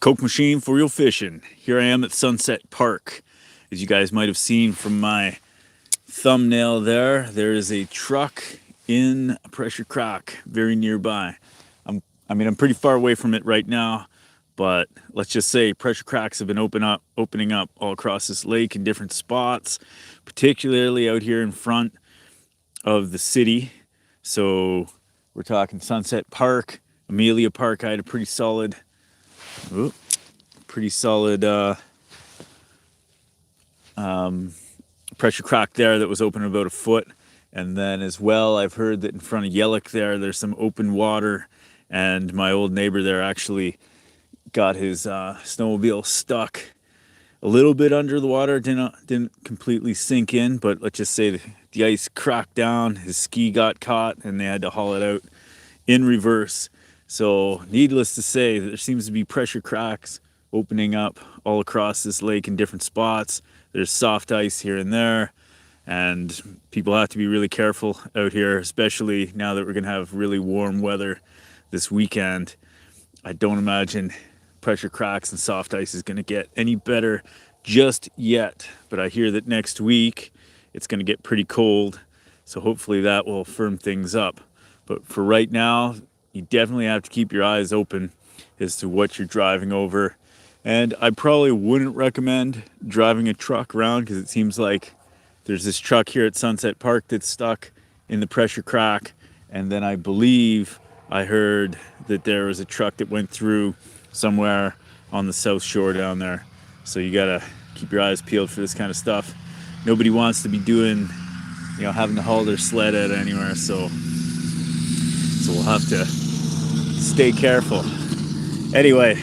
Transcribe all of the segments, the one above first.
Kokemachine for real fishing. Here I am at Sunset Park. As you guys might have seen from my thumbnail there is a truck in a pressure crack very nearby. I'm pretty far away from it right now, but let's just say pressure cracks have been opening up all across this lake in different spots, particularly out here in front of the city. So we're talking Sunset Park, Amelia Park. I had a pretty solid pressure crack there that was open about a foot. And then as well, I've heard that in front of Yellick there's some open water, and my old neighbor there actually got his snowmobile stuck a little bit under the water. Didn't completely sink in, but let's just say the ice cracked down, his ski got caught, and they had to haul it out in reverse. So needless to say, there seems to be pressure cracks opening up all across this lake in different spots. There's soft ice here and there, and people have to be really careful out here, especially now that we're gonna have really warm weather this weekend. I don't imagine pressure cracks and soft ice is gonna get any better just yet, but I hear that next week it's gonna get pretty cold, so hopefully that will firm things up. But for right now, you definitely have to keep your eyes open as to what you're driving over. And I probably wouldn't recommend driving a truck around, because it seems like there's this truck here at Sunset Park that's stuck in the pressure crack. And then I believe I heard that there was a truck that went through somewhere on the south shore down there. So you gotta keep your eyes peeled for this kind of stuff. Nobody wants to be doing, having to haul their sled out anywhere. So we'll have to stay careful. Anyway,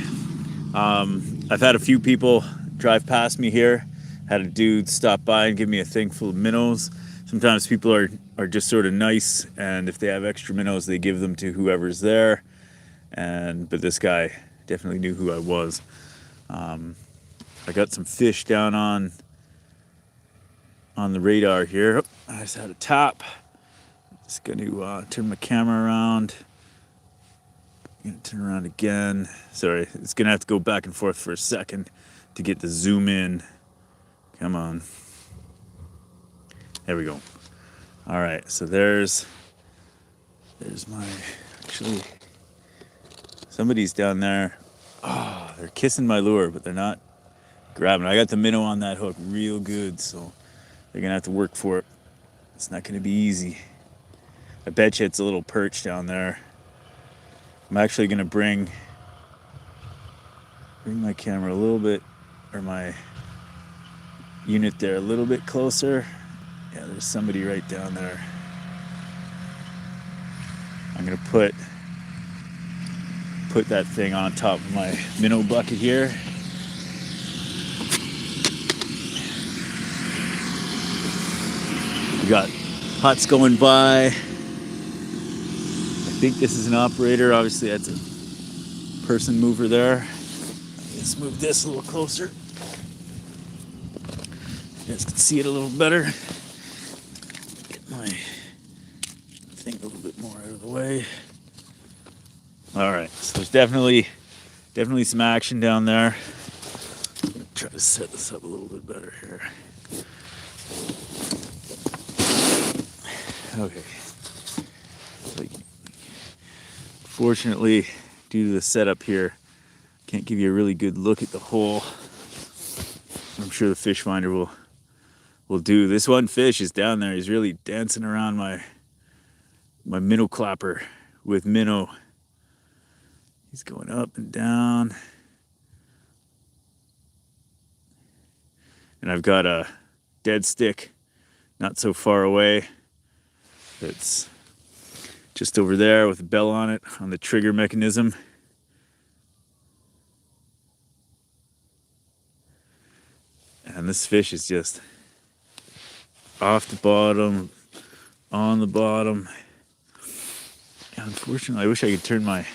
I've had a few people drive past me here. Had a dude stop by and give me a thing full of minnows. Sometimes people are just sort of nice, and if they have extra minnows, they give them to whoever's there. But this guy definitely knew who I was. I got some fish down on the radar here. I just had a tap. Just going to turn my camera around. Gonna turn around again. Sorry, it's gonna have to go back and forth for a second to get the zoom in. Come on. There we go. All right, so there's my, actually, somebody's down there. Oh, they're kissing my lure, but they're not grabbing. I got the minnow on that hook real good, so they're gonna have to work for it. It's not gonna be easy. I bet you it's a little perch down there. I'm actually gonna bring my camera a little bit, or my unit there a little bit closer. Yeah, there's somebody right down there. I'm gonna put that thing on top of my minnow bucket here. We got huts going by. I think this is an operator. Obviously that's a person mover there. Let's move this a little closer. You guys can see it a little better. Get my thing a little bit more out of the way. All right, so there's definitely some action down there. I'm gonna try to set this up a little bit better here. Okay. Fortunately, due to the setup here, can't give you a really good look at the hole. I'm sure the fish finder will do. This one fish is down there. He's really dancing around my minnow clapper with minnow. He's going up and down. And I've got a dead stick not so far away. It's just over there with a bell on it, on the trigger mechanism. And this fish is just off the bottom, on the bottom. And unfortunately, I wish I could turn my...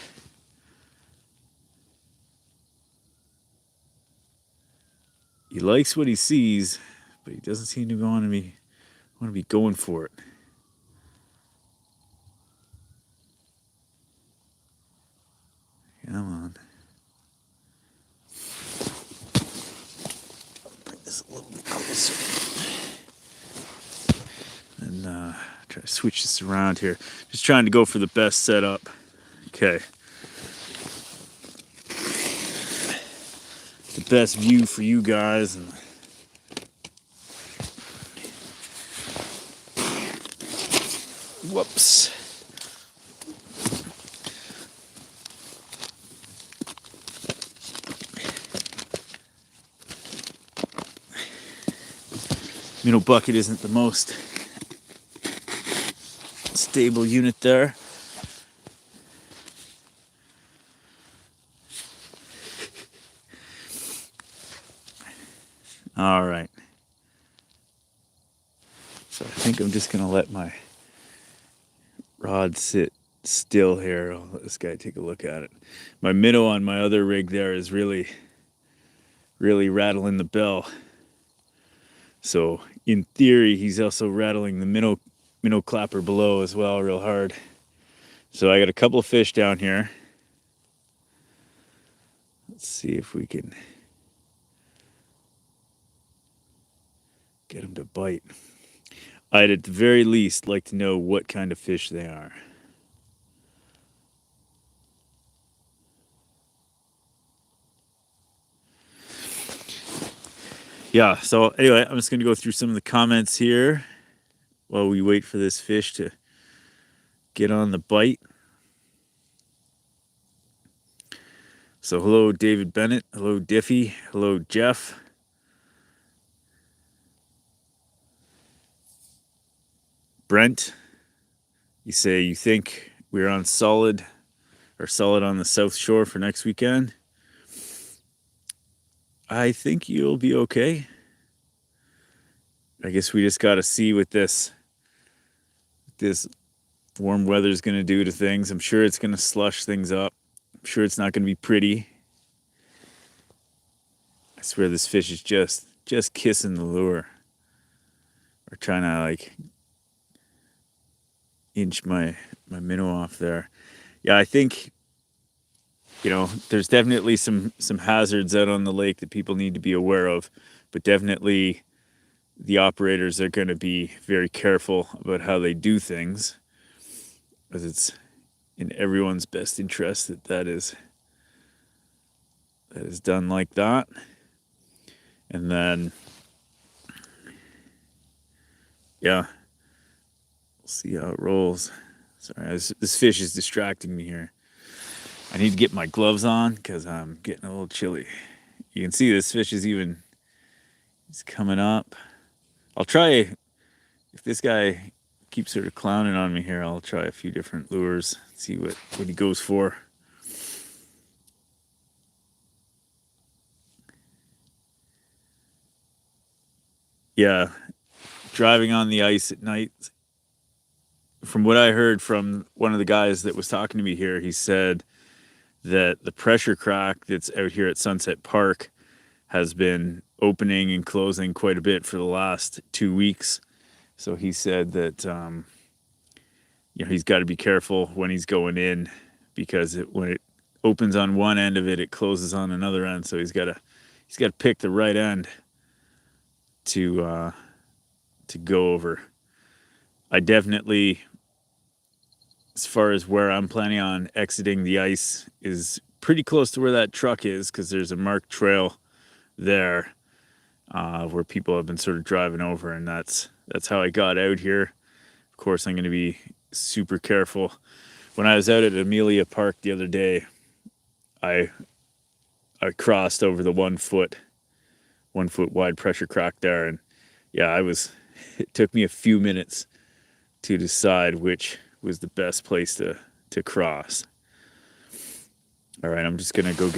He likes what he sees, but he doesn't seem to want to be going for it. Come on. Try to switch this around here. Just trying to go for the best setup. Okay. The best view for you guys. And whoops. Minnow bucket isn't the most stable unit there. All right. So I think I'm just gonna let my rod sit still here. I'll let this guy take a look at it. My minnow on my other rig there is really rattling the bell. So in theory, he's also rattling the minnow clapper below as well, real hard. So I got a couple of fish down here. Let's see if we can get them to bite. I'd at the very least like to know what kind of fish they are. Yeah, so anyway, I'm just going to go through some of the comments here while we wait for this fish to get on the bite. So hello, David Bennett. Hello, Diffie. Hello, Jeff. Brent, you say you think we're on solid on the South Shore for next weekend. I think you'll be okay. I guess we just got to see what this warm weather is going to do to things. I'm sure it's going to slush things up. I'm sure it's not going to be pretty. I swear this fish is just kissing the lure. Or trying to like inch my minnow off there. Yeah, I think, you know, there's definitely some hazards out on the lake that people need to be aware of, but definitely the operators are going to be very careful about how they do things, because it's in everyone's best interest that is done like that. And then, yeah, we'll see how it rolls. Sorry, this fish is distracting me here. I need to get my gloves on because I'm getting a little chilly. You can see this fish is he's coming up. I'll try, if this guy keeps sort of clowning on me here, I'll try a few different lures, see what he goes for. Yeah, driving on the ice at night, from what I heard from one of the guys that was talking to me here, he said that the pressure crack that's out here at Sunset Park has been opening and closing quite a bit for the last 2 weeks. So he said that you know, he's got to be careful when he's going in, because when it opens on one end of it, it closes on another end. So he's got to pick the right end to go over. I definitely, as far as where I'm planning on exiting the ice, is pretty close to where that truck is, because there's a marked trail there where people have been sort of driving over, and that's how I got out here. Of course, I'm going to be super careful. When I was out at Amelia Park the other day, I crossed over the 1 foot wide pressure crack there, and yeah, it took me a few minutes to decide which was the best place to cross. All right, I'm just gonna go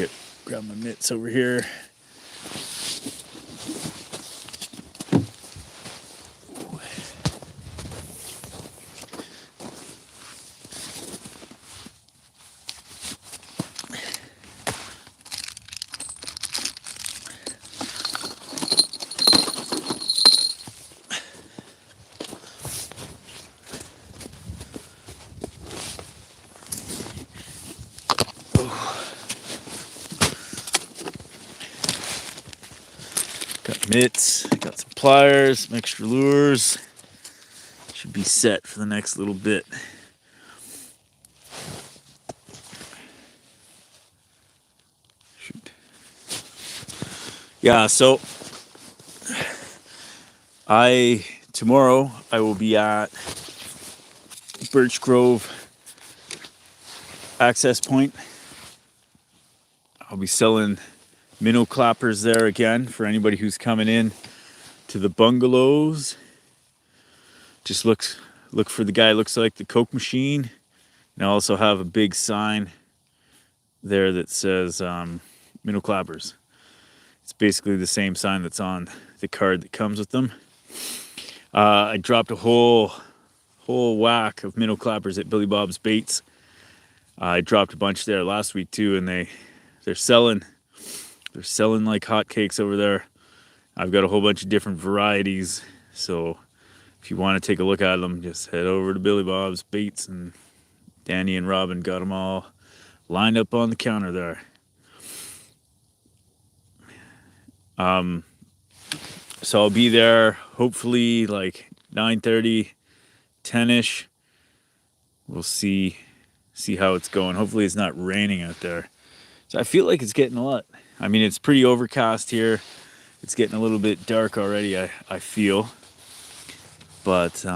grab my mitts over here. Got mitts, got some pliers, some extra lures. Should should be set for the next little bit. Shoot. Yeah, so tomorrow I will be at Birch Grove access point. I'll be selling minnow clappers there again for anybody who's coming in to the bungalows. Just look for the guy, looks like the Kokemachine. And I also have a big sign there that says minnow clappers. It's basically the same sign that's on the card that comes with them. I dropped a whole whack of minnow clappers at Billy Bob's Baits. I dropped a bunch there last week too, and they're selling like hotcakes over there. I've got a whole bunch of different varieties, so if you want to take a look at them, just head over to Billy Bob's Baits, and Danny and Robin got them all lined up on the counter there. So I'll be there hopefully like 9:30, 10ish. We'll see how it's going. Hopefully it's not raining out there. So I feel like it's getting a lot. I mean, it's pretty overcast here. It's getting a little bit dark already, I feel. But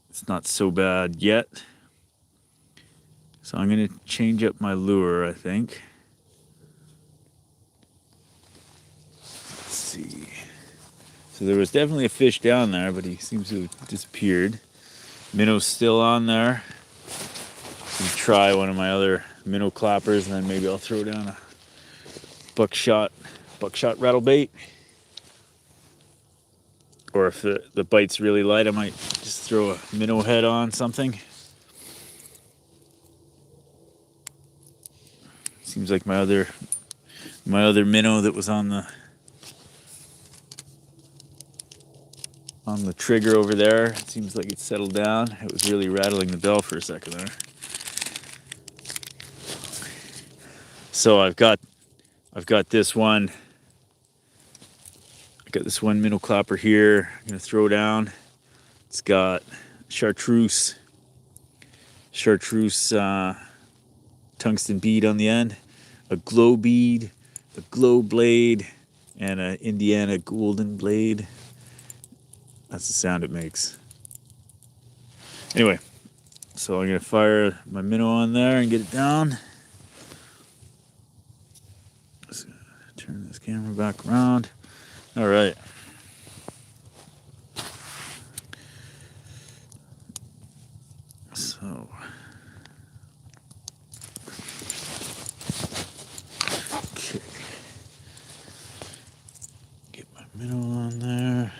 it's not so bad yet. So I'm going to change up my lure, I think. Let's see. So there was definitely a fish down there, but he seems to have disappeared. Minnow's still on there. I'll try one of my other minnow clappers, and then maybe I'll throw down a buckshot rattle bait. Or if the bite's really light, I might just throw a minnow head on something. Seems like my other minnow that was on the trigger over there, it seems like it settled down. It was really rattling the bell for a second there. So I've got this one. I got this one minnow clapper here. I'm gonna throw down. It's got chartreuse tungsten bead on the end, a glow bead, a glow blade, and an Indiana golden blade. That's the sound it makes. Anyway, so I'm gonna fire my minnow on there and get it down. Just turn this camera back around. All right. So. Okay. Get my minnow on there.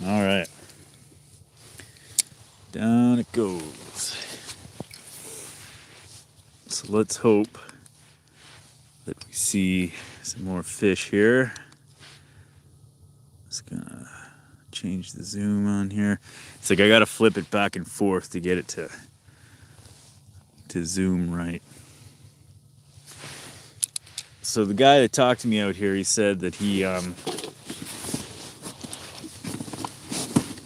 All right. Down it goes. So let's hope that we see some more fish here. Just gonna change the zoom on here. It's like I gotta flip it back and forth to get it to zoom right. So the guy that talked to me out here, he said that he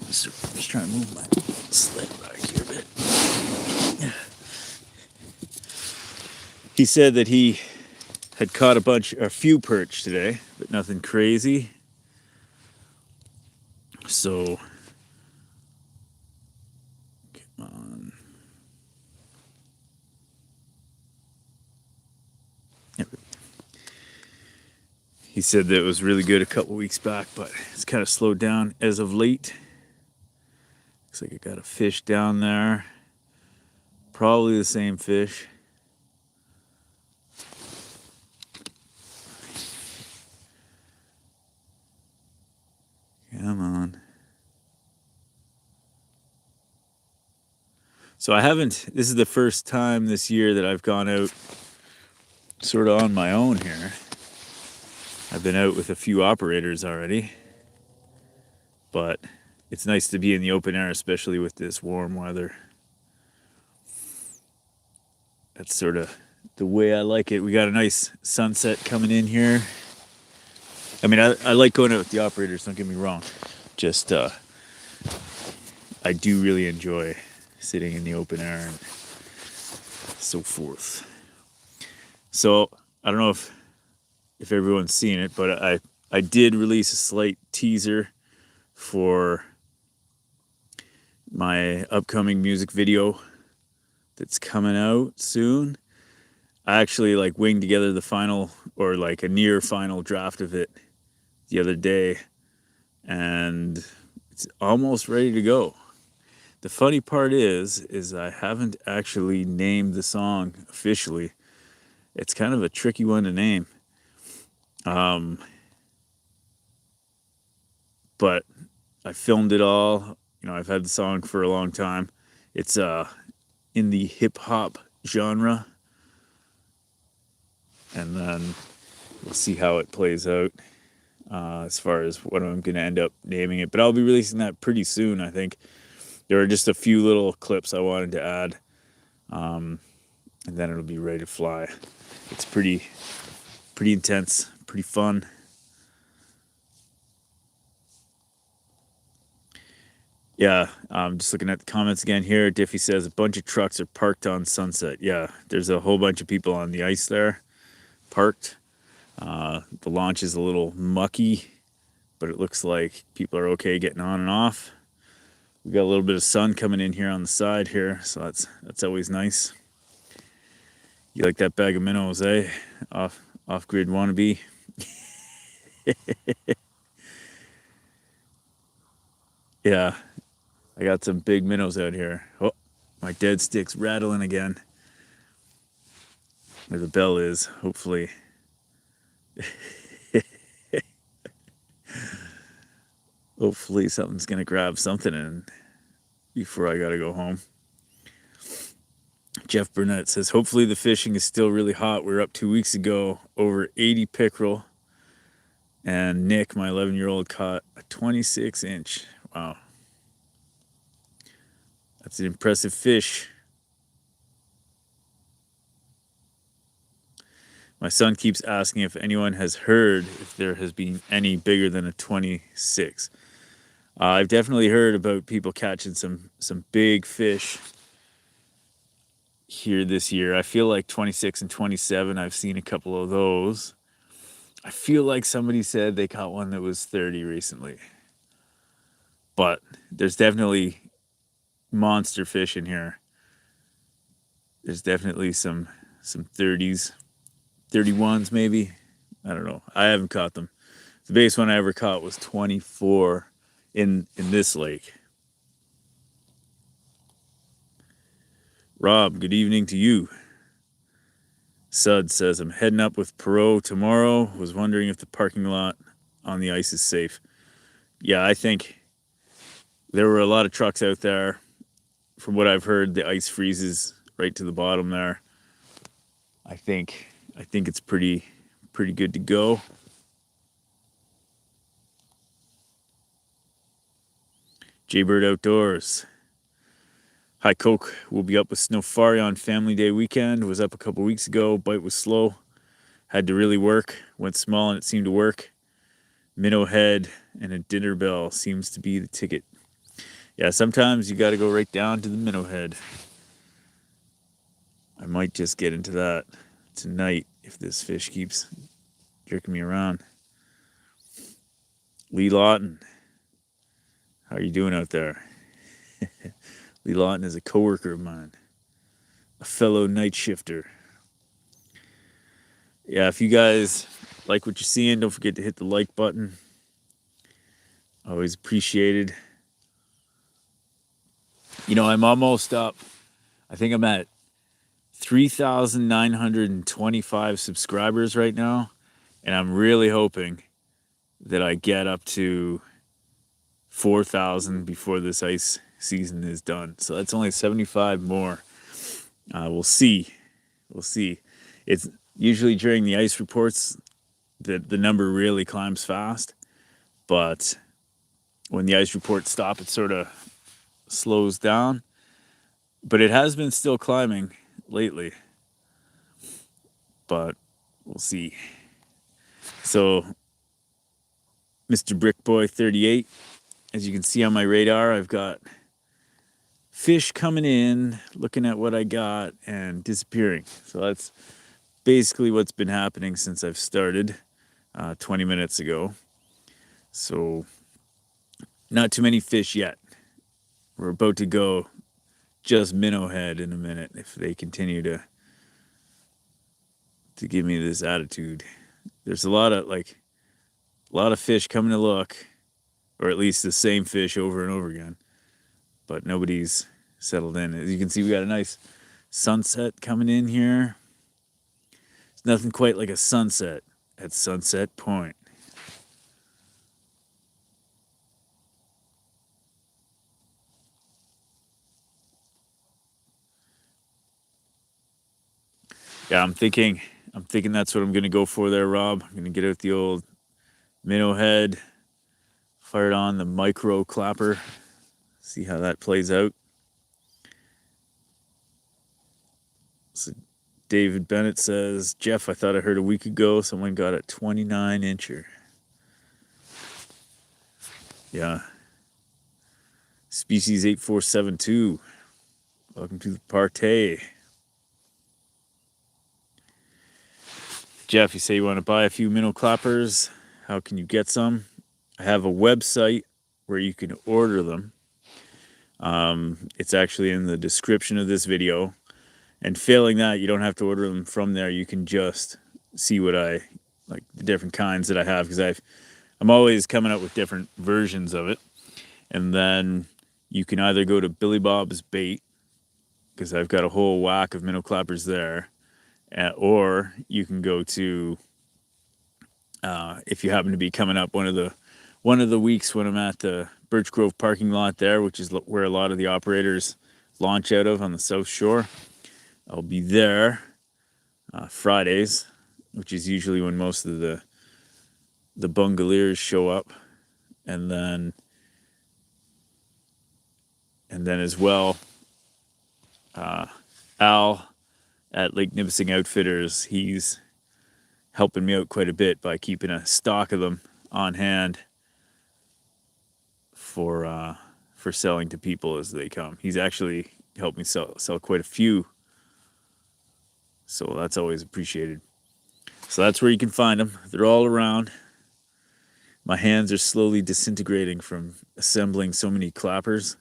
just trying to move my sled back here a bit. He said that he had caught a few perch today, but nothing crazy. So, come on. Yep. He said that it was really good a couple weeks back, but it's kind of slowed down as of late. Looks like I got a fish down there. Probably the same fish. Come on. So this is the first time this year that I've gone out sort of on my own here. I've been out with a few operators already, but it's nice to be in the open air, especially with this warm weather. That's sort of the way I like it. We got a nice sunset coming in here. I mean, I like going out with the operators, don't get me wrong. Just, I do really enjoy sitting in the open air and so forth. So, I don't know if everyone's seen it, but I did release a slight teaser for my upcoming music video that's coming out soon. I actually like winged together the final or like a near final draft of it the other day, and it's almost ready to go. The funny part is I haven't actually named the song officially. It's kind of a tricky one to name. But I filmed it all. You know, I've had the song for a long time. It's in the hip hop genre, and then we'll see how it plays out as far as what I'm going to end up naming it. But I'll be releasing that pretty soon, I think. There are just a few little clips I wanted to add, and then it'll be ready to fly. It's pretty intense, pretty fun. Yeah, just looking at the comments again here. Diffie says a bunch of trucks are parked on Sunset. Yeah, there's a whole bunch of people on the ice there, parked. The launch is a little mucky, but it looks like people are okay getting on and off. We got a little bit of sun coming in here on the side here, so that's always nice. You like that bag of minnows, eh? Off-grid wannabe. Yeah, I got some big minnows out here. Oh, my dead stick's rattling again. Where the bell is, hopefully. Hopefully something's gonna grab something in before I gotta go home. Jeff Burnett says, hopefully the fishing is still really hot. We were up 2 weeks ago, over 80 pickerel. And Nick, my 11-year-old, caught a 26-inch. Wow. That's an impressive fish. My son keeps asking if anyone has heard if there has been any bigger than a 26. I've definitely heard about people catching some big fish here this year. I feel like 26 and 27, I've seen a couple of those. I feel like somebody said they caught one that was 30 recently. But there's definitely monster fish in here. There's definitely some 30s, 31s maybe. I don't know. I haven't caught them. The biggest one I ever caught was 24 in this lake. Rob, good evening to you. Sud says, I'm heading up with Perot tomorrow. Was wondering if the parking lot on the ice is safe. Yeah, I think there were a lot of trucks out there. From what I've heard, the ice freezes right to the bottom there. I think it's pretty good to go. Jaybird Outdoors. Hi, Coke. We'll be up with Snowfari on Family Day weekend. Was up a couple weeks ago. Bite was slow. Had to really work. Went small and it seemed to work. Minnow head and a dinner bell seems to be the ticket. Yeah, sometimes you got to go right down to the minnow head. I might just get into that tonight if this fish keeps jerking me around. Lee Lawton. How are you doing out there? Lee Lawton is a coworker of mine, a fellow night shifter. Yeah, if you guys like what you're seeing, don't forget to hit the like button. Always appreciated. You know, I'm almost up. I think I'm at 3,925 subscribers right now, and I'm really hoping that I get up to 4,000 before this ice season is done. So that's only 75 more. We'll see. It's usually during the ice reports that the number really climbs fast, but when the ice reports stop, it sort of slows down. But it has been still climbing lately. But we'll see. So Mr. Brickboy 38. As you can see on my radar, I've got fish coming in, looking at what I got, and disappearing. So that's basically what's been happening since I've started 20 minutes ago. So not too many fish yet. We're about to go just minnow head in a minute if they continue to give me this attitude. There's a lot of fish coming to look, or at least the same fish over and over again, but nobody's settled in. As you can see, we got a nice sunset coming in here. It's nothing quite like a sunset at Sunset Point. Yeah, I'm thinking that's what I'm gonna go for there, Rob. I'm gonna get out the old minnow head, fire it on the micro clapper, see how that plays out. So David Bennett says, Jeff, I thought I heard a week ago someone got a 29-incher. Yeah. Species 8472. Welcome to the party. Jeff, you say you want to buy a few minnow clappers. How can you get some? I have a website where you can order them. It's actually in the description of this video. And failing that, you don't have to order them from there. You can just see what I like, the different kinds that I have, because I'm always coming up with different versions of it. And then you can either go to Billy Bob's Bait, because I've got a whole whack of minnow clappers there, or you can go to if you happen to be coming up one of the weeks when I'm at the Birch Grove parking lot there, which is where a lot of the operators launch out of on the South Shore. I'll be there Fridays, which is usually when most of the bungaliers show up, and then as well, Al at Lake Nipissing Outfitters, he's helping me out quite a bit by keeping a stock of them on hand for selling to people as they come. He's actually helped me sell quite a few, so that's always appreciated. So that's where you can find them. They're all around. My hands are slowly disintegrating from assembling so many clappers.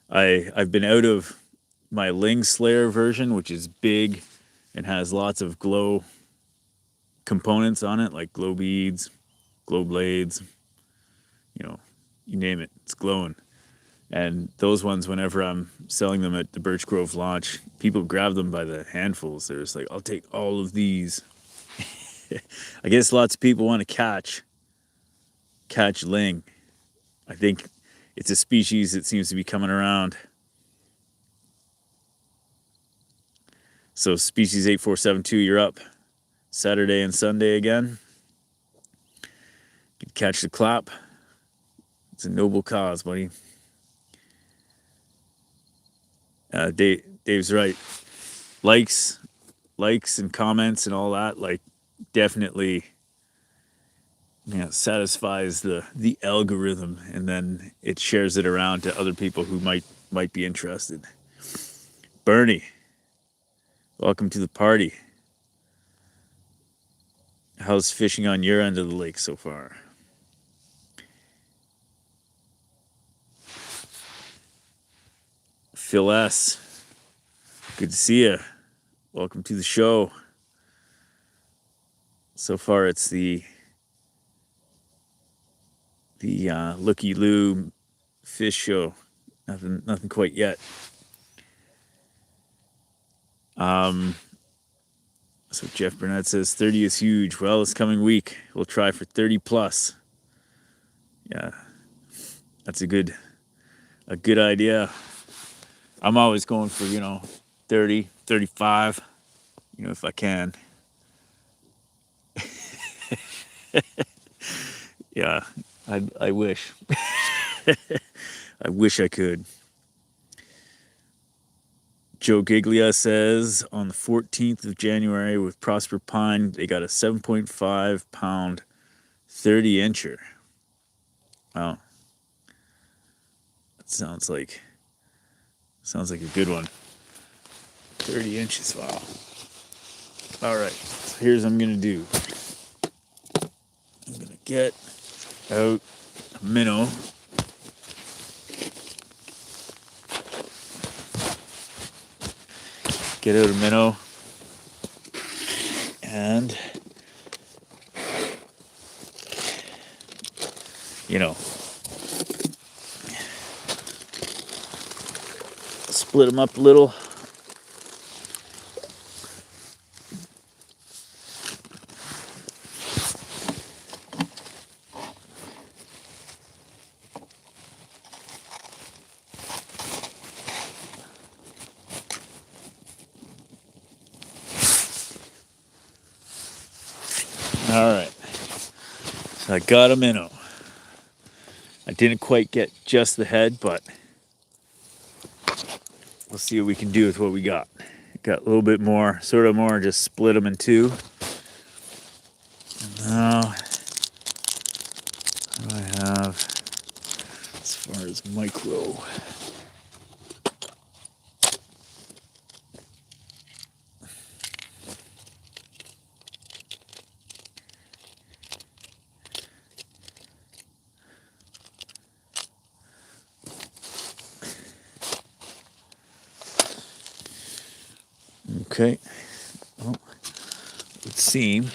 I've been out of my Ling Slayer version, which is big and has lots of glow components on it, like glow beads, glow blades, you name it, it's glowing. And those ones, whenever I'm selling them at the Birch Grove launch, people grab them by the handfuls. They're just like, I'll take all of these. I guess lots of people want to catch ling. I think it's a species that seems to be coming around. So species 8472, you're up Saturday and Sunday again. You can catch the clap. It's a noble cause, buddy. Dave's right. Likes and comments and all that, like, definitely satisfies the algorithm, and then it shares it around to other people who might be interested. Bernie, welcome to the party. How's fishing on your end of the lake so far? Phil S., good to see you. Welcome to the show. So far, it's the Looky Loo fish show. Nothing quite yet. So Jeff Burnett says 30 is huge. Well, this coming week we'll try for 30 plus. Yeah, that's a good idea. I'm always going for 30, 35. If I can. Yeah, I wish. I wish I could. Joe Giglia says on the 14th of January with Prosper Pine, they got a 7.5 pound 30-incher. Wow. That sounds like a good one. 30 inches. Wow. All right. So here's what I'm going to do. I'm going to get out a minnow. Get out a minnow. And, you know, split them up a little. All right. So I got a minnow. I didn't quite get just the head, but we'll see what we can do with what we got. Got a little bit more, sort of more, just split them in two. And now, what do I have as far as micro? Okay, well, it would seem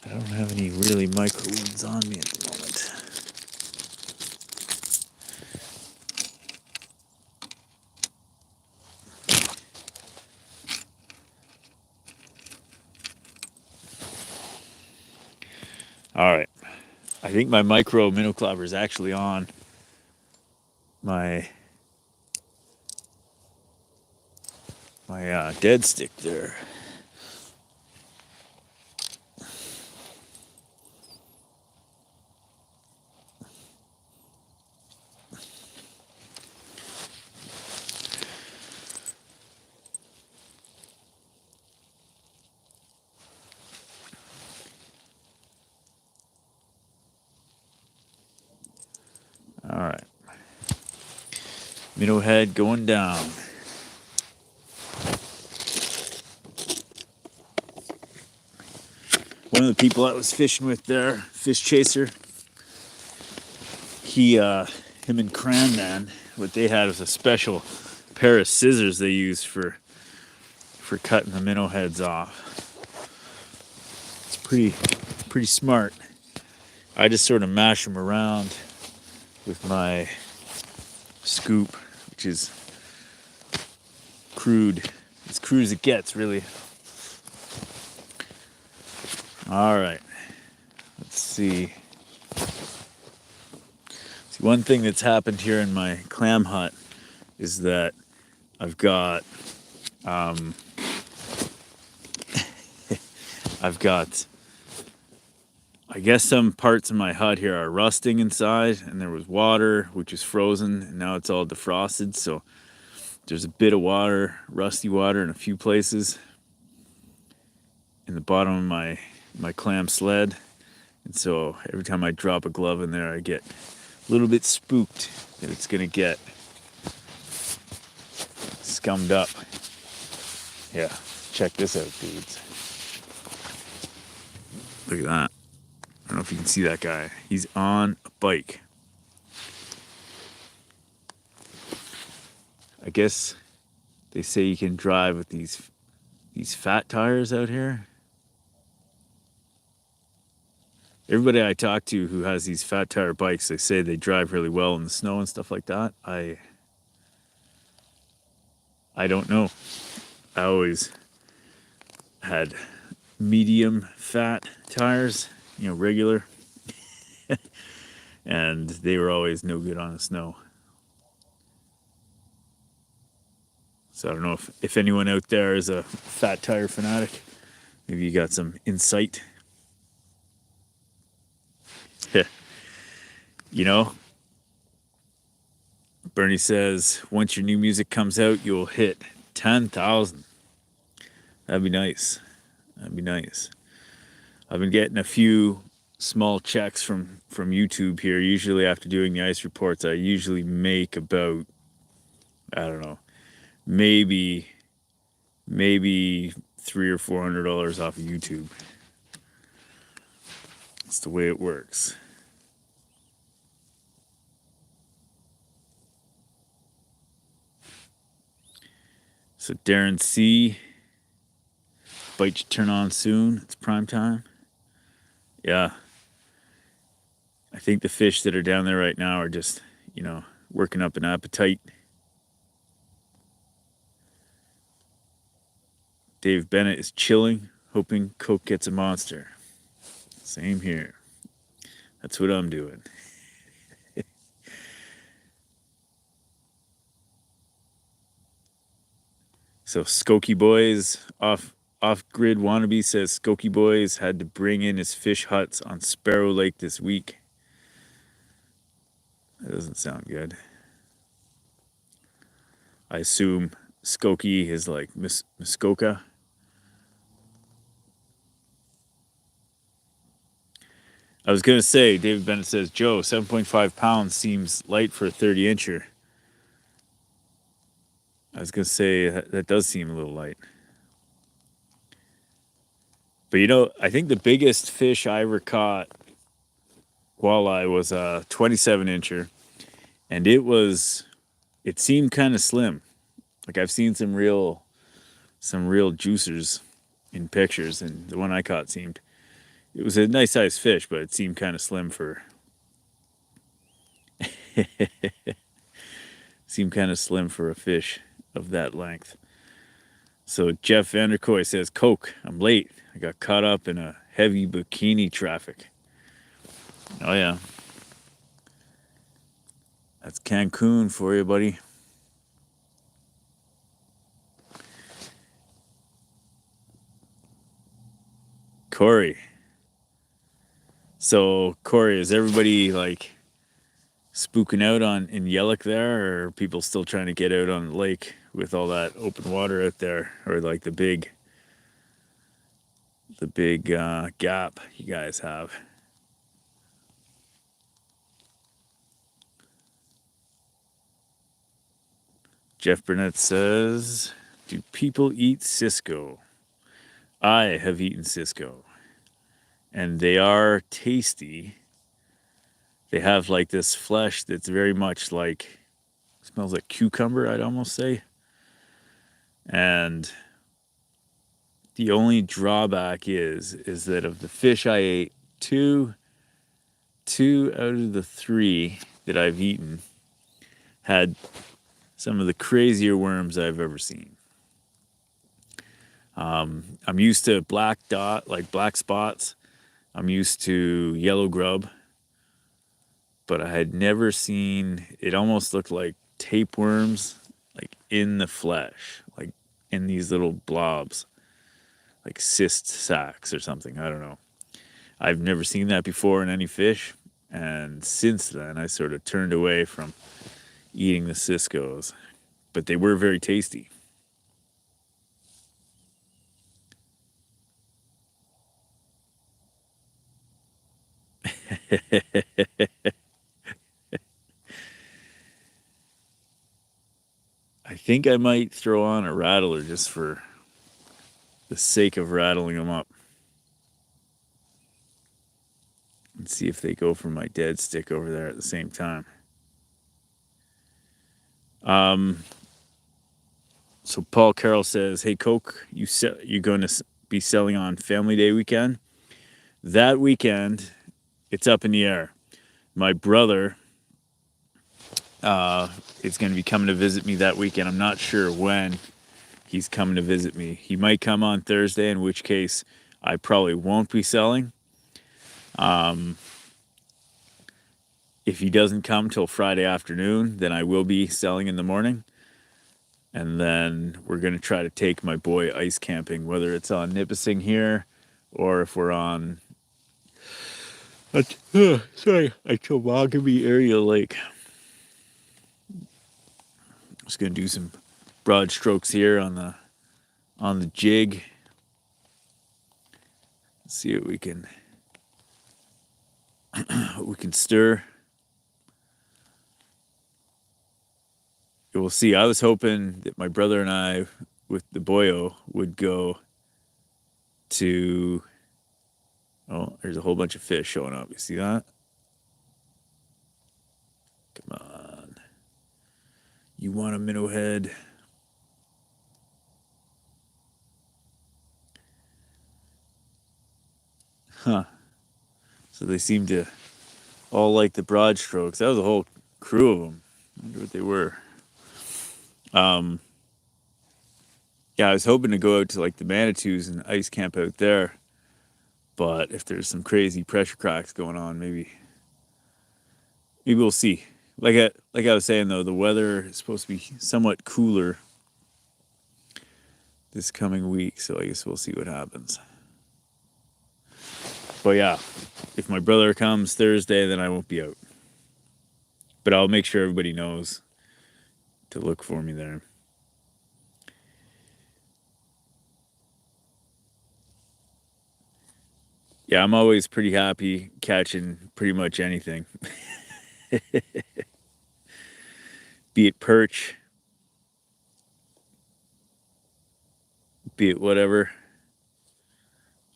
I don't have any really micro ones on me at the moment. All right, I think my micro minnow clobber is actually on my dead stick there. All right, minnow head going down. One of the people I was fishing with there, fish chaser, him and Cranman, what they had was a special pair of scissors they used for cutting the minnow heads off. It's pretty smart. I just sort of mash them around with my scoop, which is crude, as crude as it gets, really. All right, let's see. One thing that's happened here in my clam hut is that I've got I guess some parts of my hut here are rusting inside, and there was water which is frozen, and now it's all defrosted, so there's a bit of water, rusty water in a few places in the bottom of my clam sled. And so every time I drop a glove in there, I get a little bit spooked that it's gonna get scummed up. Yeah, check this out, dudes. Look at that. I don't know if you can see that guy. He's on a bike. I guess they say you can drive with these fat tires out here. Everybody I talk to who has these fat tire bikes, they say they drive really well in the snow and stuff like that. I don't know. I always had medium fat tires, regular, and they were always no good on the snow. So I don't know if anyone out there is a fat tire fanatic. Maybe you got some insight. Bernie says once your new music comes out, you'll hit 10,000. That'd be nice. That'd be nice. I've been getting a few small checks from YouTube here. Usually after doing the ice reports, I usually make about, I don't know, maybe $300 or $400 off of YouTube. That's the way it works. So Darren C, bite you turn on soon. It's prime time. Yeah. I think the fish that are down there right now are just, working up an appetite. Dave Bennett is chilling, hoping Coke gets a monster. Same here. That's what I'm doing. So Skokie Boys, off-grid wannabe says Skokie Boys had to bring in his fish huts on Sparrow Lake this week. That doesn't sound good. I assume Skokie is like Muskoka. I was going to say, David Bennett says, Joe, 7.5 pounds seems light for a 30-incher. I was going to say, that does seem a little light. But I think the biggest fish I ever caught walleye was a 27-incher. And it seemed kind of slim. Like I've seen some real juicers in pictures, and the one I caught it was a nice sized fish, but it seemed kind of slim for a fish of that length. So Jeff Vanderkoy says, Coke, I'm late. I got caught up in a heavy bikini traffic. Oh yeah. That's Cancun for you, buddy. Corey. So, Corey, is everybody like spooking out in Yellock there, or are people still trying to get out on the lake with all that open water out there, or like the big gap you guys have? Jeff Burnett says, do people eat Cisco? I have eaten Cisco, and they are tasty. They have like this flesh that's very much like, smells like cucumber, I'd almost say. And the only drawback is that of the fish I ate, two out of the 3 that I've eaten had some of the crazier worms I've ever seen. I'm used to black spots. I'm used to yellow grub, but I had never seen, it almost looked like tapeworms, like in the flesh, like in these little blobs, like cyst sacs or something. I don't know. I've never seen that before in any fish. And since then, I sort of turned away from eating the Ciscos, but they were very tasty. I think I might throw on a rattler just for the sake of rattling them up. And see if they go for my dead stick over there at the same time. So Paul Carroll says, hey, Coke, you're going to be selling on Family Day weekend? That weekend, it's up in the air. My brother is going to be coming to visit me that weekend. I'm not sure when he's coming to visit me. He might come on Thursday, in which case I probably won't be selling. If he doesn't come till Friday afternoon, then I will be selling in the morning. And then we're going to try to take my boy ice camping, whether it's on Nipissing here or if we're on a Toboggan area lake. Just going to do some broad strokes here on the jig. See what we can we can stir. We'll see. I was hoping that my brother and I, with the boyo, would go to. Oh, there's a whole bunch of fish showing up. You see that? Come on. You want a minnow head? Huh. So they seem to all like the broad strokes. That was a whole crew of them. I wonder what they were. Yeah, I was hoping to go out to like the Manitous and ice camp out there. But if there's some crazy pressure cracks going on, maybe we'll see. Like I was saying though, the weather is supposed to be somewhat cooler this coming week, so I guess we'll see what happens. But yeah, if my brother comes Thursday, then I won't be out. But I'll make sure everybody knows to look for me there. Yeah, I'm always pretty happy catching pretty much anything. Be it perch, be it whatever.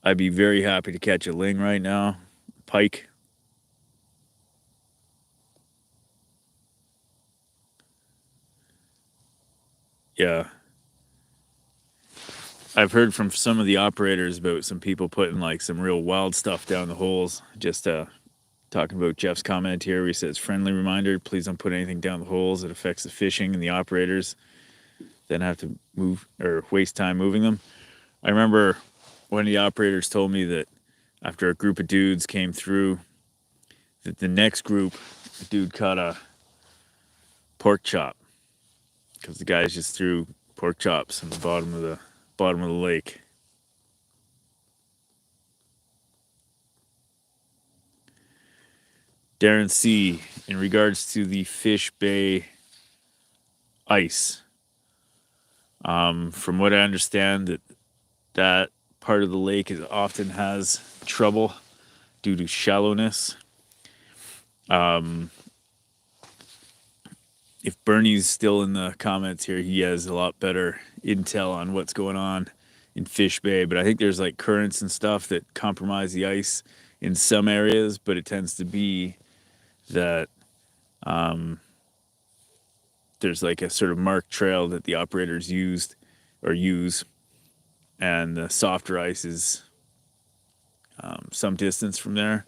I'd be very happy to catch a ling right now. Pike. Yeah. I've heard from some of the operators about some people putting like some real wild stuff down the holes. Just talking about Jeff's comment here where he says, friendly reminder, please don't put anything down the holes. It affects the fishing and the operators then have to move or waste time moving them. I remember one of the operators told me that after a group of dudes came through, that the next group, the dude caught a pork chop because the guys just threw pork chops in the bottom of the lake. Darren C, in regards to the Fish Bay ice, from what I understand, that part of the lake often has trouble due to shallowness. If Bernie's still in the comments here, he has a lot better intel on what's going on in Fish Bay. But I think there's like currents and stuff that compromise the ice in some areas, but it tends to be that there's like a sort of marked trail that the operators use, and the softer ice is some distance from there.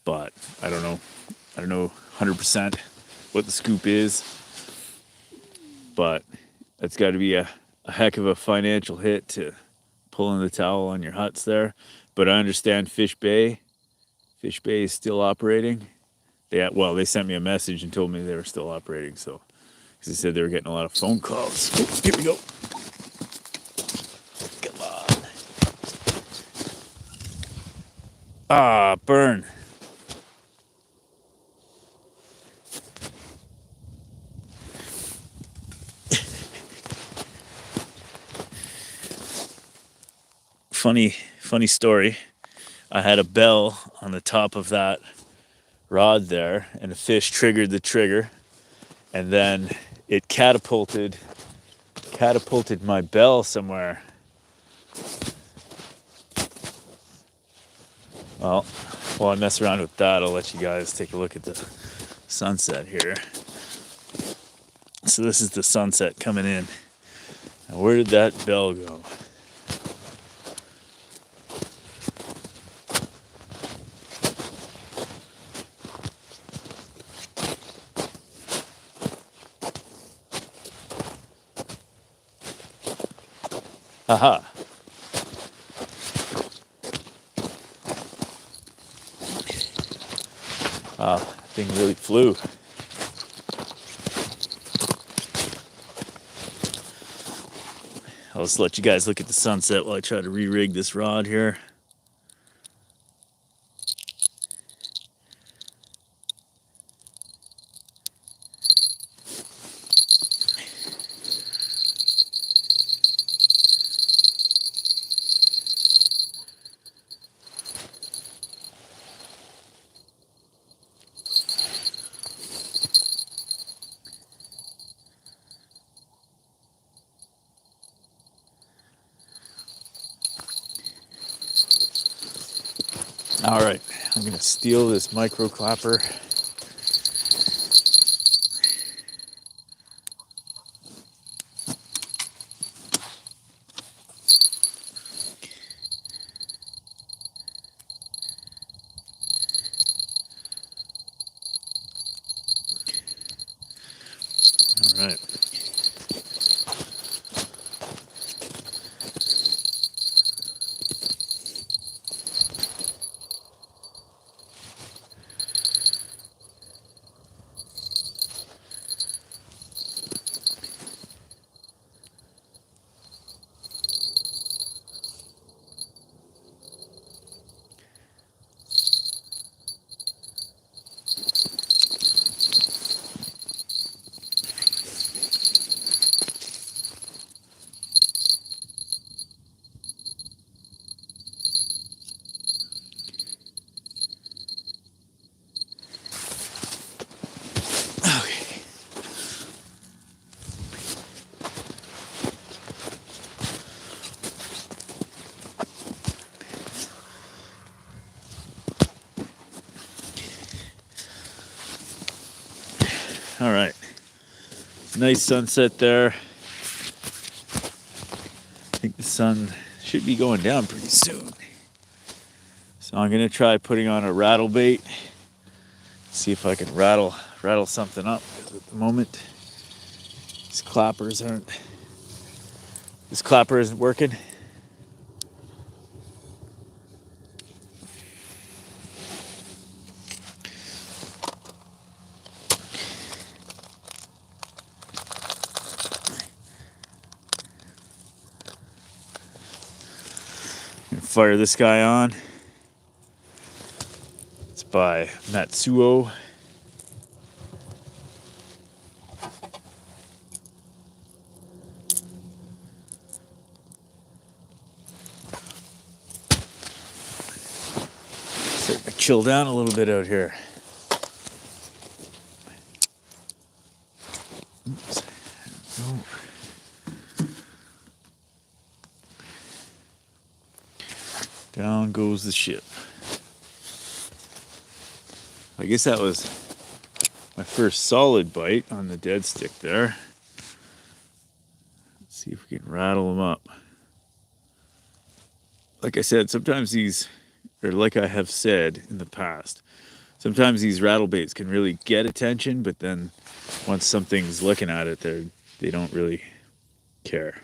But I don't know 100% what the scoop is, but it's got to be a heck of a financial hit to pull in the towel on your huts there. But I understand Fish Bay is still operating. They sent me a message and told me they were still operating. So, because they said they were getting a lot of phone calls. Oh, here we go. Come on. Ah, burn. Funny story. I had a bell on the top of that rod there, and a fish triggered the trigger, and then it catapulted my bell somewhere. Well, while I mess around with that, I'll let you guys take a look at the sunset here. So this is the sunset coming in. Now where did that bell go? Haha. Wow, thing really flew. I'll just let you guys look at the sunset while I try to re-rig this rod here. All right, I'm gonna steal this micro clapper. All right. Okay. All right. Nice sunset there. I think the sun should be going down pretty soon. So I'm gonna try putting on a rattle bait. See if I can rattle something up. Because at the moment, this clapper isn't working. Fire this guy on. It's by Matsuo. Starting to chill down a little bit out here. Oops. Oh. Down goes the ship. I guess that was my first solid bite on the dead stick there. Let's see if we can rattle them up. Like I said, sometimes these, or like I have said in the past, sometimes these rattle baits can really get attention, but then once something's looking at it, they don't really care.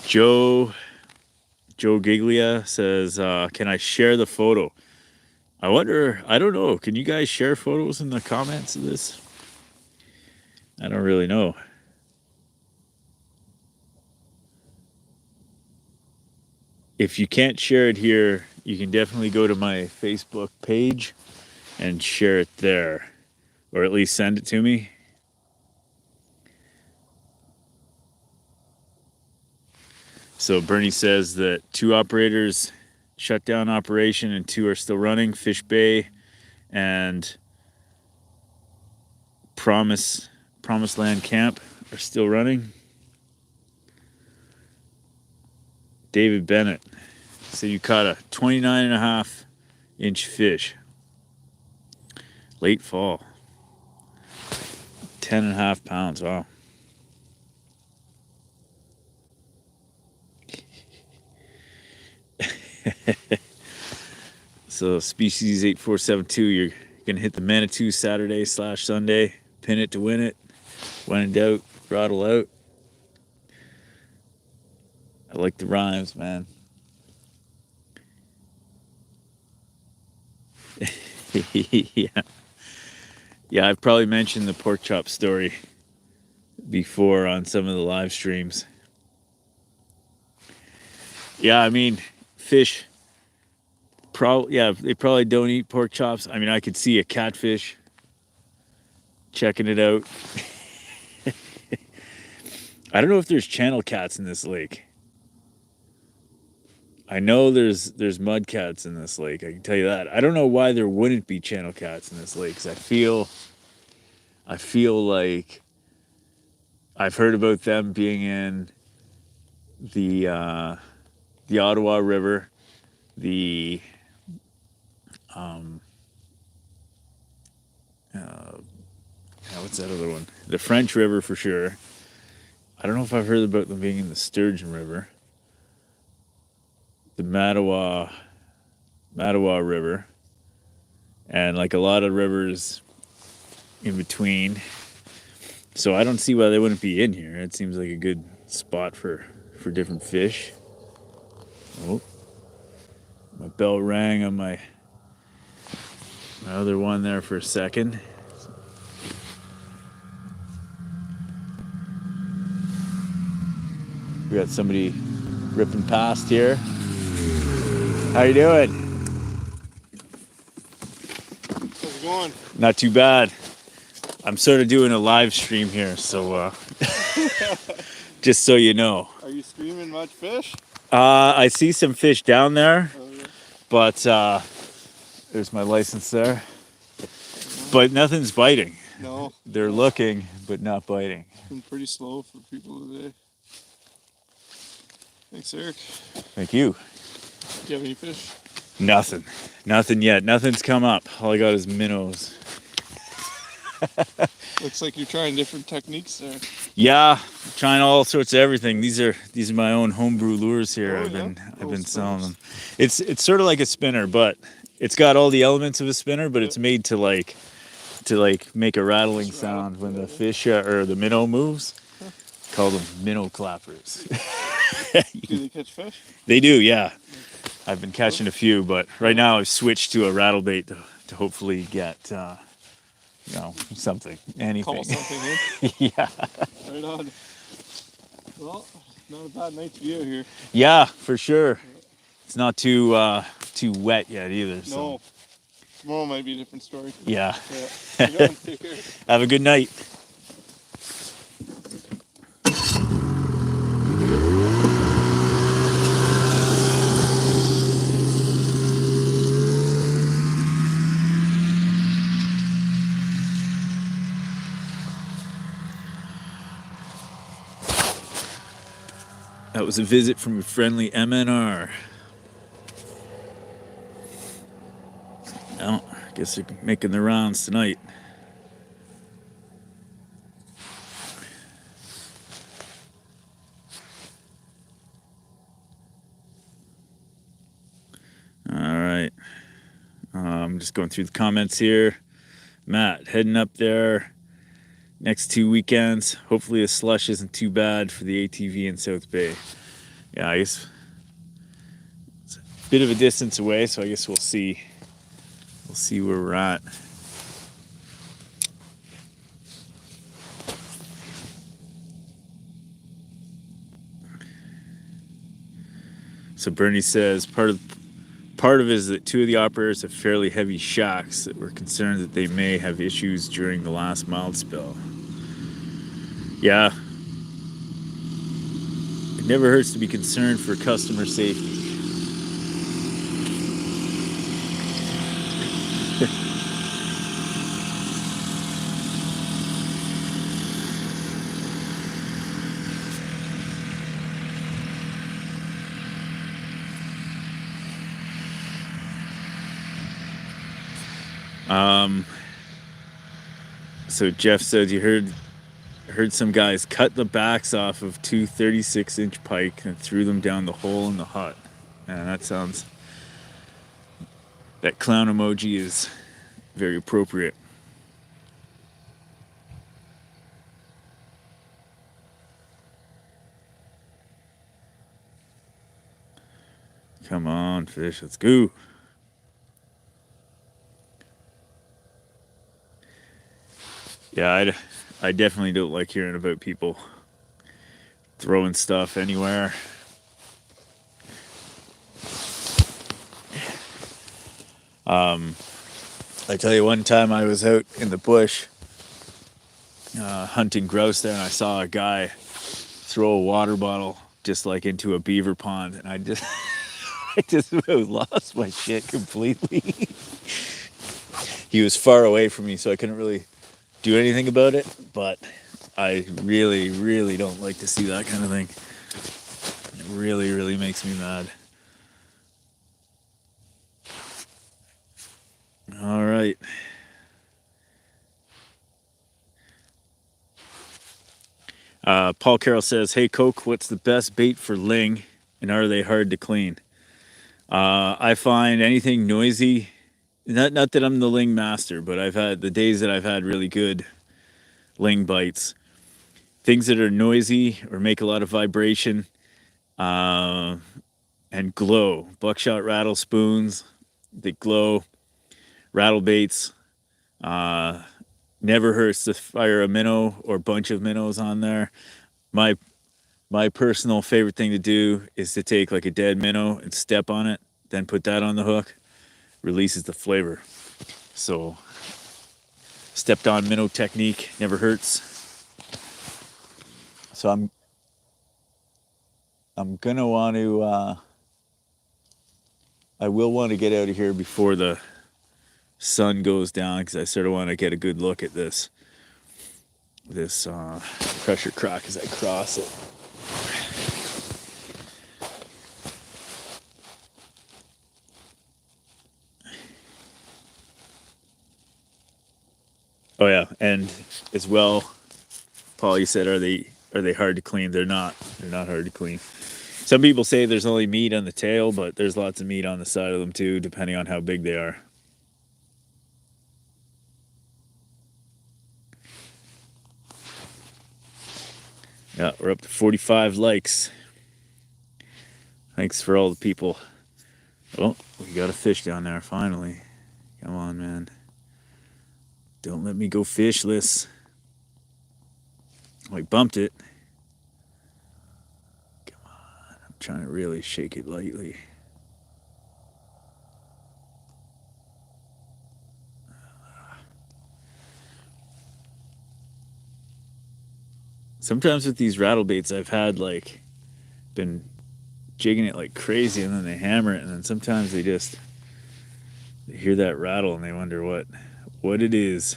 Joe Giglia says, can I share the photo? I don't know. Can you guys share photos in the comments of this? I don't really know. If you can't share it here, you can definitely go to my Facebook page and share it there, or at least send it to me. So Bernie says that 2 operators shut down operation and 2 are still running. Fish Bay and Promised Land Camp are still running. David Bennett, so you caught a 29.5-inch fish. Late fall. 10.5 pounds, wow. So species 8472, you're gonna hit the Manitou Saturday/Sunday, pin it to win it. When in doubt, throttle out. I like the rhymes, man. Yeah, I've probably mentioned the pork chop story before on some of the live streams. Yeah, I mean, fish. They probably don't eat pork chops. I mean, I could see a catfish checking it out. I don't know if there's channel cats in this lake. I know there's mud cats in this lake. I can tell you that. I don't know why there wouldn't be channel cats in this lake. 'Cause I feel like I've heard about them being in the Ottawa River, the what's that other one? The French River for sure. I don't know if I've heard about them being in the Sturgeon River, the Mattawa River, and like a lot of rivers in between. So I don't see why they wouldn't be in here. It seems like a good spot for different fish. Oh, my bell rang on my other one there for a second. We got somebody ripping past here. How you doing? How's it going? Not too bad. I'm sort of doing a live stream here, so just so you know. Are you streaming much fish? I see some fish down there, Okay. but there's my license there. But nothing's biting. No. They're looking, but not biting. It's been pretty slow for people today. Thanks, Eric. Thank you. Do you have any fish? Nothing. Nothing yet. Nothing's come up. All I got is minnows. Looks like you're trying different techniques there. Yeah, trying all sorts of everything. These are my own homebrew lures here. Oh, I've yeah? been selling them. It's sort of like a spinner, but it's got all the elements of a spinner, but it's made to make a rattling sound when the fish or the minnow moves. Call them minnow clappers. Do they catch fish? They do, yeah. I've been catching a few, but right now I've switched to a rattle bait to hopefully get something, anything. Call something in? Yeah. Right on. Well, not a bad night's view here. Yeah, for sure. It's not too wet yet either. So. No. Tomorrow might be a different story. Yeah. Yeah. You're going. Take care. Have a good night. That was a visit from a friendly MNR. Well, I guess they're making the rounds tonight. All right. I'm just going through the comments here. Matt, heading up there next 2 weekends. Hopefully the slush isn't too bad for the ATV in South Bay. Yeah, I guess it's a bit of a distance away, so I guess we'll see. We'll see where we're at. So Bernie says part of it is that two of the operators have fairly heavy shocks that were concerned that they may have issues during the last mild spell. Yeah. It never hurts to be concerned for customer safety. So Jeff said you heard some guys cut the backs off of two 36-inch pike and threw them down the hole in the hut. And that clown emoji is very appropriate. Come on, fish, let's go. Yeah, I definitely don't like hearing about people throwing stuff anywhere. I tell you, one time I was out in the bush hunting grouse there, and I saw a guy throw a water bottle just like into a beaver pond, and I just lost my shit completely. He was far away from me, so I couldn't really do anything about it, but I really, really don't like to see that kind of thing. It really, really makes me mad. All right. Paul Carroll says, "Hey Coke, what's the best bait for ling, and are they hard to clean?" I find anything noisy. Not that I'm the ling master, but I've had the days that I've had really good ling bites. Things that are noisy or make a lot of vibration, uh, and glow. Buckshot rattle spoons that glow. Rattle baits. Never hurts to fire a minnow or bunch of minnows on there. My my personal favorite thing to do is to take like a dead minnow and step on it, then put that on the hook. Releases the flavor. So stepped on minnow technique never hurts. So I'm gonna want to I will want to get out of here before the sun goes down because I sort of want to get a good look at this pressure crock as I cross it. Oh yeah, and as well, Paul, you said, are they hard to clean? They're not. They're not hard to clean. Some people say there's only meat on the tail, but there's lots of meat on the side of them too, depending on how big they are. Yeah, we're up to 45 likes. Thanks for all the people. Oh, we got a fish down there finally. Come on, man. Don't let me go fishless. Oh, I bumped it. Come on. I'm trying to really shake it lightly. Sometimes with these rattle baits, I've had like been jigging it like crazy, and then they hammer it, and then sometimes they hear that rattle and they wonder what it is.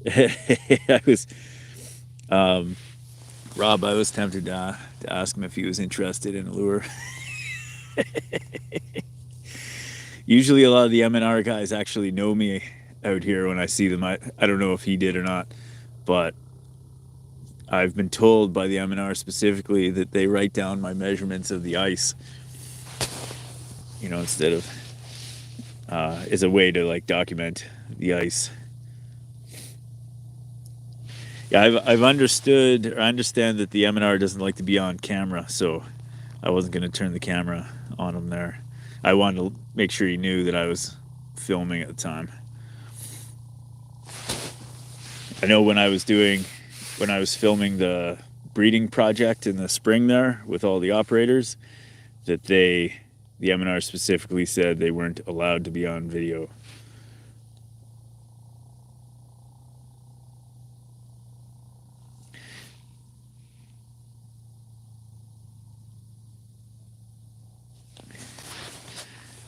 I was Rob. I was tempted to ask him if he was interested in a lure. Usually, a lot of the M&R guys actually know me out here when I see them. I don't know if he did or not, but I've been told by the M&R specifically that they write down my measurements of the ice, instead of as a way to like document the ice. Yeah, I've understood, or I understand that the M&R doesn't like to be on camera, so I wasn't going to turn the camera on him there. I wanted to make sure he knew that I was filming at the time. I know when I was filming the breeding project in the spring there with all the operators, that the M&R specifically said they weren't allowed to be on video.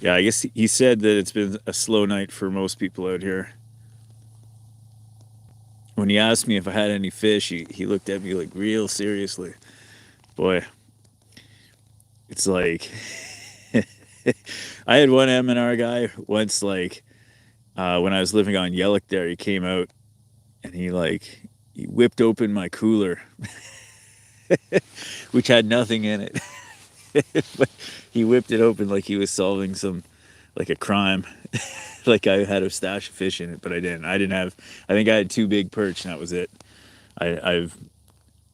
Yeah, I guess he said that it's been a slow night for most people out here. When he asked me if I had any fish, he looked at me like real seriously. Boy, it's like I had one M&R guy once, like when I was living on Yellock there, he came out and he whipped open my cooler, which had nothing in it. But he whipped it open like he was solving like a crime. Like I had a stash of fish in it, but I didn't. I think I had 2 big perch, and that was it. I'm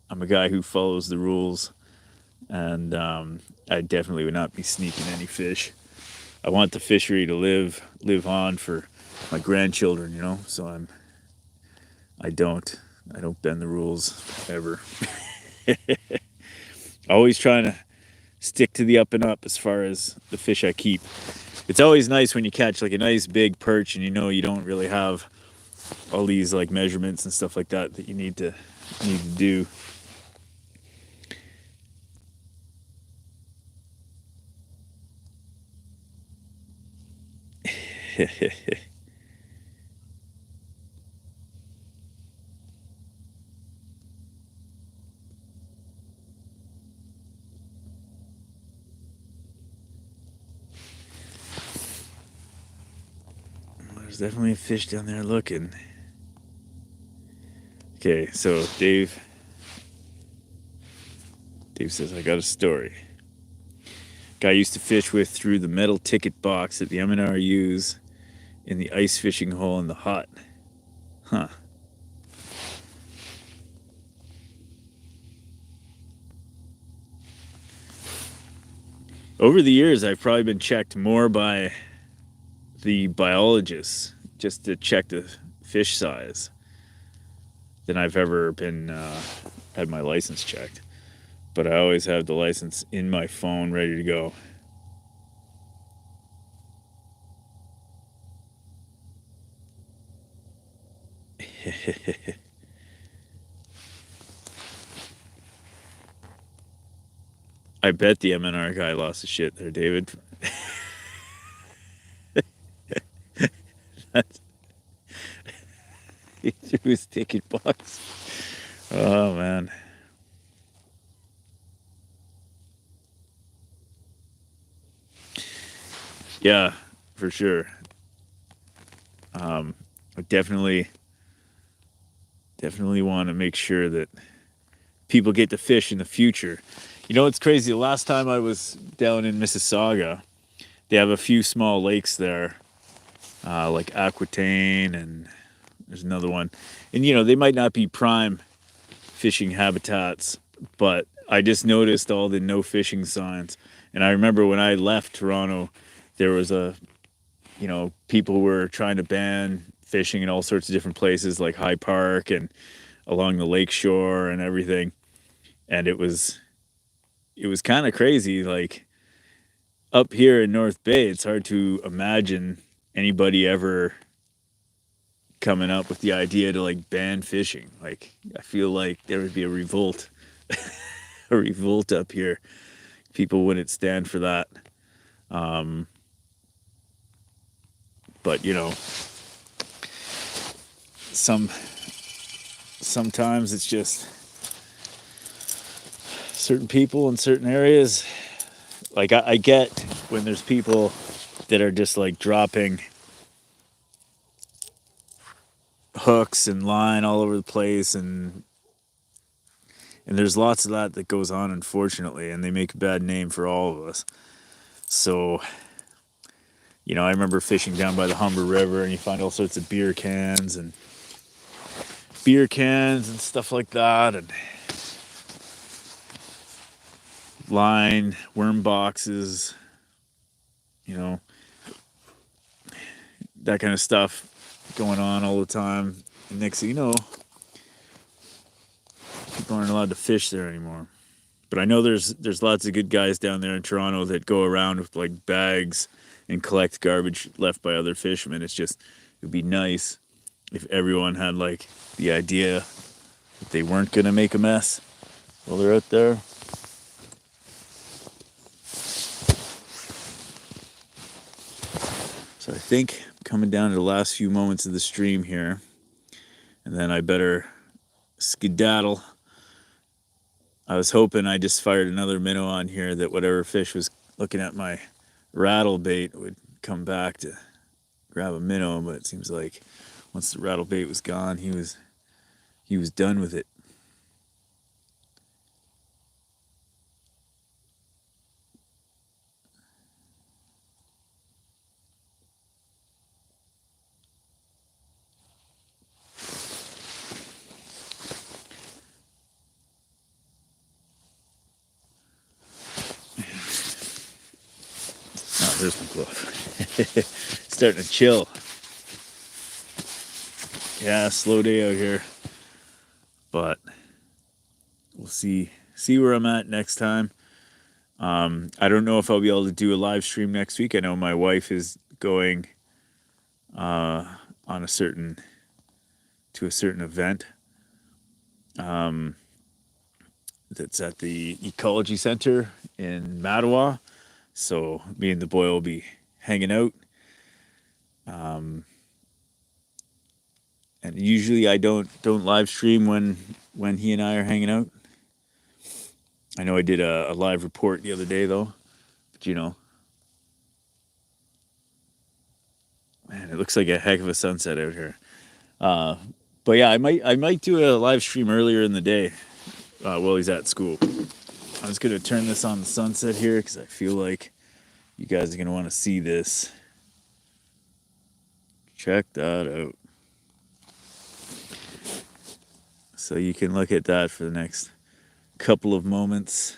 a guy who follows the rules, and I definitely would not be sneaking any fish. I want the fishery to live on for my grandchildren, so I don't bend the rules ever. Always trying to stick to the up and up as far as the fish I keep. It's always nice when you catch like a nice big perch and you don't really have all these like measurements and stuff like that you need to do. There's definitely a fish down there looking. Okay, so Dave says, I got a story. Guy I used to fish with threw the metal ticket box that the M&R use in the ice fishing hole in the hut. Huh. Over the years, I've probably been checked more by the biologists just to check the fish size than I've ever been had my license checked. But I always have the license in my phone ready to go. I bet the M&R guy lost his shit there, David. He threw his ticket box. Oh, man. Yeah, for sure. I definitely want to make sure that people get to fish in the future. You know, it's crazy. The last time I was down in Mississauga, they have a few small lakes there, like Aquitaine, and there's another one. And, you know, they might not be prime fishing habitats, but I just noticed all the no fishing signs. And I remember when I left Toronto, there was people were trying to ban fishing in all sorts of different places like High Park and along the lake shore and everything. And it was kind of crazy. Like up here in North Bay, it's hard to imagine anybody ever coming up with the idea to like ban fishing. Like I feel like there would be a revolt, a revolt up here. People wouldn't stand for that. But you know, sometimes it's just certain people in certain areas. Like I get when there's people that are just like dropping hooks and line all over the place, and there's lots of that goes on, unfortunately, and they make a bad name for all of us. So, you know, I remember fishing down by the Humber River, and you find all sorts of beer cans and stuff like that, and line, worm boxes, you know, that kind of stuff going on all the time. And next thing you know, people aren't allowed to fish there anymore. But I know there's lots of good guys down there in Toronto that go around with like bags and collect garbage left by other fishermen. It's just, it would be nice if everyone had like the idea that they weren't gonna make a mess while they're out there. So I think I'm coming down to the last few moments of the stream here, and then I better skedaddle. I was hoping I just fired another minnow on here that whatever fish was looking at my rattle bait would come back to grab a minnow, but it seems like once the rattle bait was gone, he was done with it. Oh, there's my glove. Starting to chill. Yeah, slow day out here. But we'll see where I'm at next time. I don't know if I'll be able to do a live stream next week. I know my wife is going on a certain event that's at the Ecology Center in Mattawa. So me and the boy will be hanging out. And usually I don't live stream when he and I are hanging out. I know I did a live report the other day though, but man, it looks like a heck of a sunset out here. But yeah, I might do a live stream earlier in the day while he's at school. I'm just gonna turn this on the sunset here because I feel like you guys are gonna want to see this. Check that out. So you can look at that for the next couple of moments.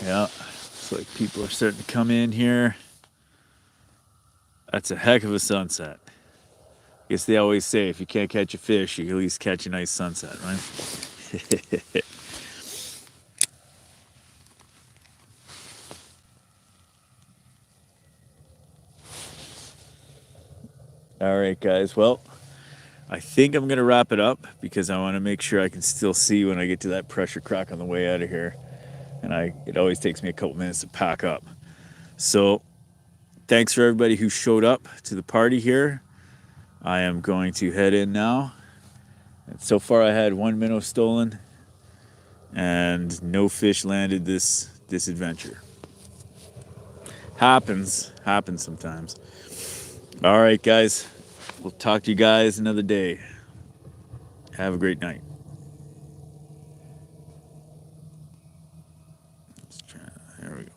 Yeah, it's like people are starting to come in here. That's a heck of a sunset. I guess they always say if you can't catch a fish, you can at least catch a nice sunset, right? All right, guys. Well, I think I'm going to wrap it up because I want to make sure I can still see when I get to that pressure crack on the way out of here. And it always takes me a couple minutes to pack up. So thanks for everybody who showed up to the party here. I am going to head in now. And so far I had 1 minnow stolen and no fish landed this adventure. Happens sometimes. All right, guys. We'll talk to you guys another day. Have a great night. There we go.